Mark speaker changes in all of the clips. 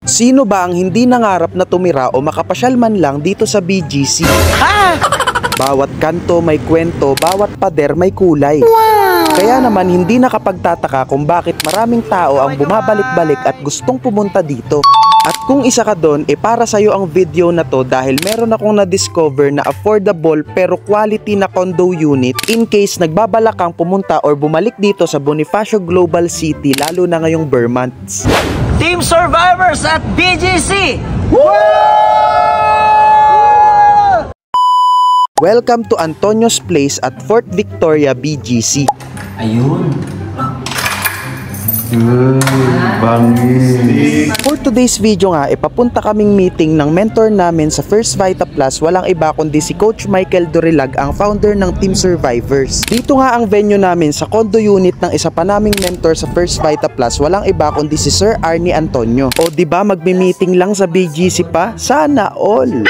Speaker 1: Sino ba ang hindi nangarap na tumira o makapasyal man lang dito sa BGC? Bawat kanto may kwento, bawat pader may kulay. Kaya naman hindi nakapagtataka kung bakit maraming tao ang bumabalik-balik at gustong pumunta dito. At kung isa ka doon, para sa'yo ang video na to dahil meron akong na-discover na affordable pero quality na condo unit in case nagbabalak kang pumunta or bumalik dito sa Bonifacio Global City lalo na ngayong Burr months.
Speaker 2: Team Survivors at BGC!
Speaker 1: Welcome to Antonio's Place at Fort Victoria, BGC.
Speaker 2: Ayun.
Speaker 1: Bangis. For today's video nga, papunta kaming meeting ng mentor namin sa First Vita Plus. Walang iba kundi si Coach Michael Dorilag, ang founder ng Team Survivors. Dito nga ang venue namin sa condo unit ng isa pa naming mentor sa First Vita Plus. Walang iba kundi si Sir Arnie Antonio. O diba magmi-meeting lang sa BGC pa? Sana all!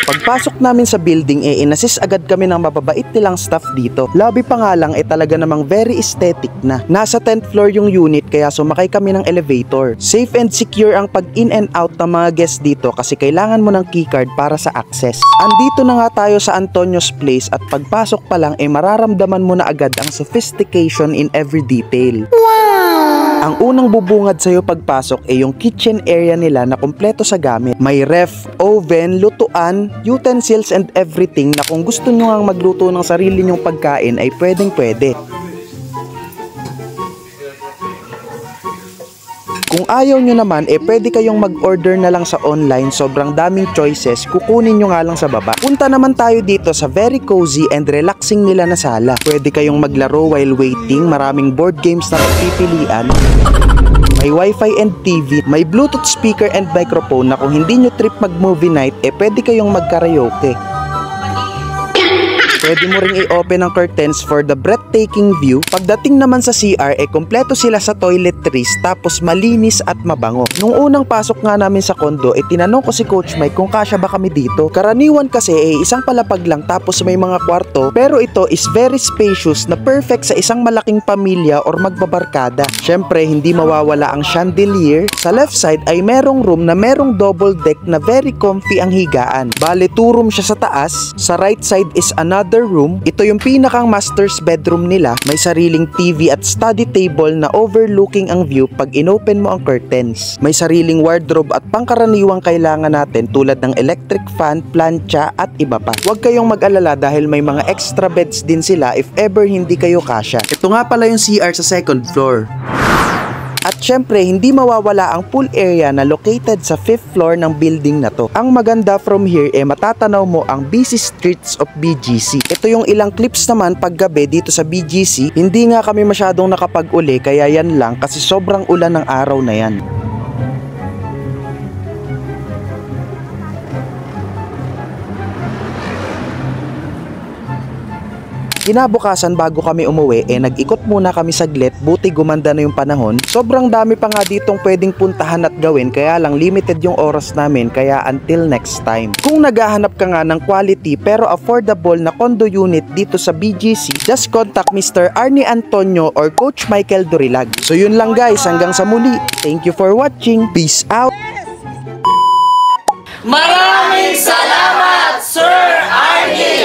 Speaker 1: Pagpasok namin sa building, inassist agad kami ng mababait nilang staff dito. Lobby pa nga lang, talaga namang very aesthetic na. Nasa 10th floor yung unit kaya sumakay kami ng elevator. Safe and secure ang pag in and out ng mga guests dito kasi kailangan mo ng keycard para sa access. Andito na nga tayo sa Antonio's Place at pagpasok pa lang mararamdaman mo na agad ang sophistication in every detail. Ang unang bubungad sa'yo pagpasok yung kitchen area nila na kumpleto sa gamit. May ref, oven, lutuan, utensils and everything na kung gusto nyo nga magluto ng sarili nyong pagkain ay pwedeng pwede. Kung ayaw nyo naman, pwede kayong mag-order na lang sa online. Sobrang daming choices, kukunin nyo nga lang sa baba. Punta naman tayo dito sa very cozy and relaxing nila na sala. Pwede kayong maglaro while waiting, maraming board games na pagpipilian. May wifi and TV, may bluetooth speaker and microphone na kung hindi nyo trip mag-movie night, pwede kayong mag-karaoke. Pwede mo ring i-open ang curtains for the breathtaking view. Pagdating naman sa CR, kompleto sila sa toiletries tapos malinis at mabango. Nung unang pasok nga namin sa kondo, tinanong ko si Coach Mike kung kasya ba kami dito. Karaniwan kasi isang palapag lang tapos may mga kwarto, pero ito is very spacious na perfect sa isang malaking pamilya or magbabarkada. Syempre, hindi mawawala ang chandelier. Sa left side ay merong room na merong double deck na very comfy ang higaan. Bale, 2 room siya sa taas. Sa right side is another room. Ito yung pinakang master's bedroom nila. May sariling TV at study table na overlooking ang view pag inopen mo ang curtains. May sariling wardrobe at pangkaraniwang kailangan natin tulad ng electric fan, plancha at iba pa. Huwag kayong mag-alala dahil may mga extra beds din sila if ever hindi kayo kasya. Ito nga pala yung CR sa second floor. At syempre, hindi mawawala ang pool area na located sa 5th floor ng building na to. Ang maganda from here matatanaw mo ang busy streets of BGC. Ito yung ilang clips naman paggabi dito sa BGC. Hindi nga kami masyadong nakapag-uli kaya yan lang kasi sobrang ulan ng araw na yan. Kinabukasan bago kami umuwi, nag-ikot muna kami saglit, buti gumanda na yung panahon. Sobrang dami pa nga ditong pwedeng puntahan at gawin, kaya lang limited yung oras namin, kaya until next time. Kung naghahanap ka nga ng quality pero affordable na condo unit dito sa BGC, just contact Mr. Arnie Antonio or Coach Michael Dorilag. So yun lang guys, hanggang sa muli. Thank you for watching. Peace out!
Speaker 2: Maraming salamat, Sir Arnie!